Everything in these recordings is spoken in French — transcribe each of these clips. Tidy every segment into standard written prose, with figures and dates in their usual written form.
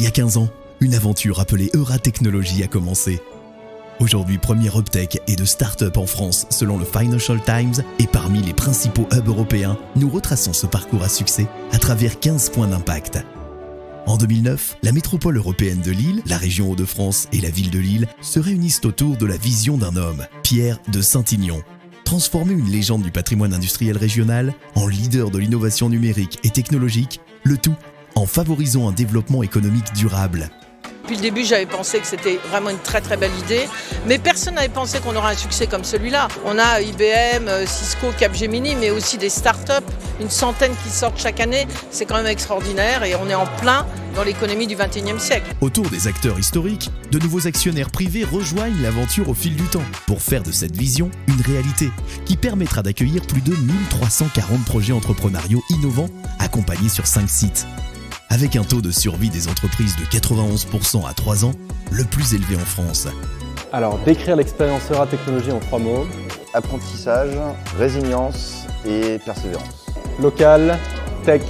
y a 15 ans, une aventure appelée Euratechnologies a commencé. Aujourd'hui, premier hub-tech et de start-up en France selon le Financial Times et parmi les principaux hubs européens, nous retraçons ce parcours à succès à travers 15 points d'impact. En 2009, la métropole européenne de Lille, la région Hauts-de-France et la ville de Lille se réunissent autour de la vision d'un homme, Pierre de Saint-Ignon. Transformer une légende du patrimoine industriel régional en leader de l'innovation numérique et technologique, le tout en favorisant un développement économique durable. Depuis le début, j'avais pensé que c'était vraiment une très très belle idée, mais personne n'avait pensé qu'on aurait un succès comme celui-là. On a IBM, Cisco, Capgemini, mais aussi des startups, une centaine qui sortent chaque année. C'est quand même extraordinaire et on est en plein dans l'économie du XXIe siècle. Autour des acteurs historiques, de nouveaux actionnaires privés rejoignent l'aventure au fil du temps pour faire de cette vision une réalité qui permettra d'accueillir plus de 1340 projets entrepreneuriaux innovants accompagnés sur 5 sites. Avec un taux de survie des entreprises de 91% à 3 ans, le plus élevé en France. Alors, décrire l'expérience Euratechnologies en 3 mots. Apprentissage, résilience et persévérance. Local, tech,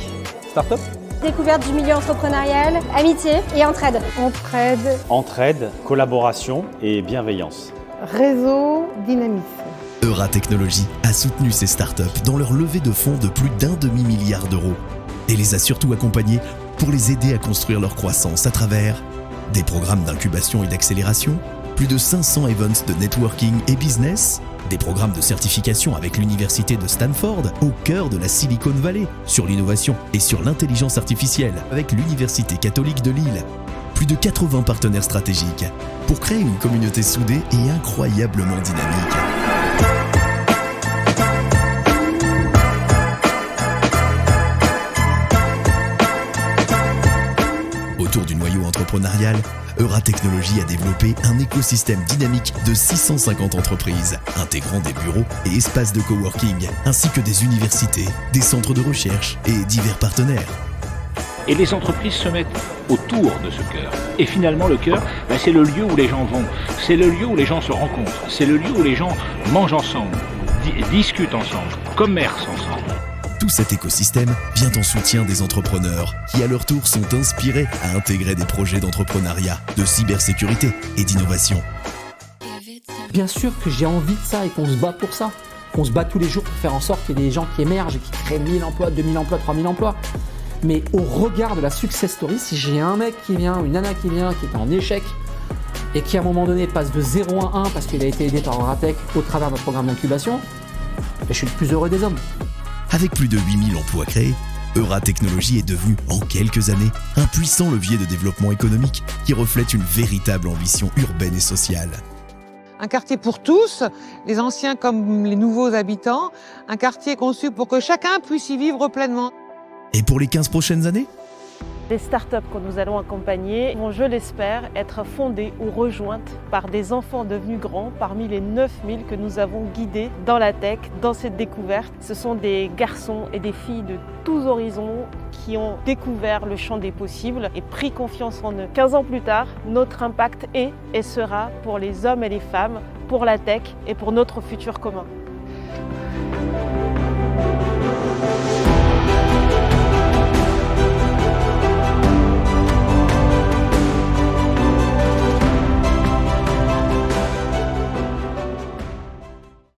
start-up. Découverte du milieu entrepreneurial, amitié et entraide. Entraide, collaboration et bienveillance. Réseau, dynamisme. Euratechnologies a soutenu ces startups dans leur levée de fonds de plus d'1 demi-milliard d'euros et les a surtout accompagnés pour les aider à construire leur croissance à travers des programmes d'incubation et d'accélération, plus de 500 events de networking et business, des programmes de certification avec l'université de Stanford au cœur de la Silicon Valley sur l'innovation et sur l'intelligence artificielle avec l'Université catholique de Lille, plus de 80 partenaires stratégiques pour créer une communauté soudée et incroyablement dynamique. Autour du noyau entrepreneurial, Euratechnologies a développé un écosystème dynamique de 650 entreprises, intégrant des bureaux et espaces de coworking, ainsi que des universités, des centres de recherche et divers partenaires. Et les entreprises se mettent autour de ce cœur. Et finalement, le cœur, c'est le lieu où les gens vont, c'est le lieu où les gens se rencontrent, c'est le lieu où les gens mangent ensemble, discutent ensemble, commercent ensemble. Tout cet écosystème vient en soutien des entrepreneurs qui, à leur tour, sont inspirés à intégrer des projets d'entrepreneuriat, de cybersécurité et d'innovation. Bien sûr que j'ai envie de ça et qu'on se bat pour ça. Qu'on se bat tous les jours pour faire en sorte qu'il y ait des gens qui émergent et qui créent 1000 emplois, 2000 emplois, 3000 emplois. Mais au regard de la success story, si j'ai un mec qui vient, une nana qui vient, qui est en échec et qui à un moment donné passe de 0 à 1 parce qu'il a été aidé par Euratech au travers d'un programme d'incubation, je suis le plus heureux des hommes. Avec plus de 8000 emplois créés, Euratechnologies est devenue, en quelques années, un puissant levier de développement économique qui reflète une véritable ambition urbaine et sociale. Un quartier pour tous, les anciens comme les nouveaux habitants, un quartier conçu pour que chacun puisse y vivre pleinement. Et pour les 15 prochaines années ? Les startups que nous allons accompagner vont, je l'espère, être fondées ou rejointes par des enfants devenus grands parmi les 9000 que nous avons guidés dans la tech, dans cette découverte. Ce sont des garçons et des filles de tous horizons qui ont découvert le champ des possibles et pris confiance en eux. 15 ans plus tard, notre impact est et sera pour les hommes et les femmes, pour la tech et pour notre futur commun.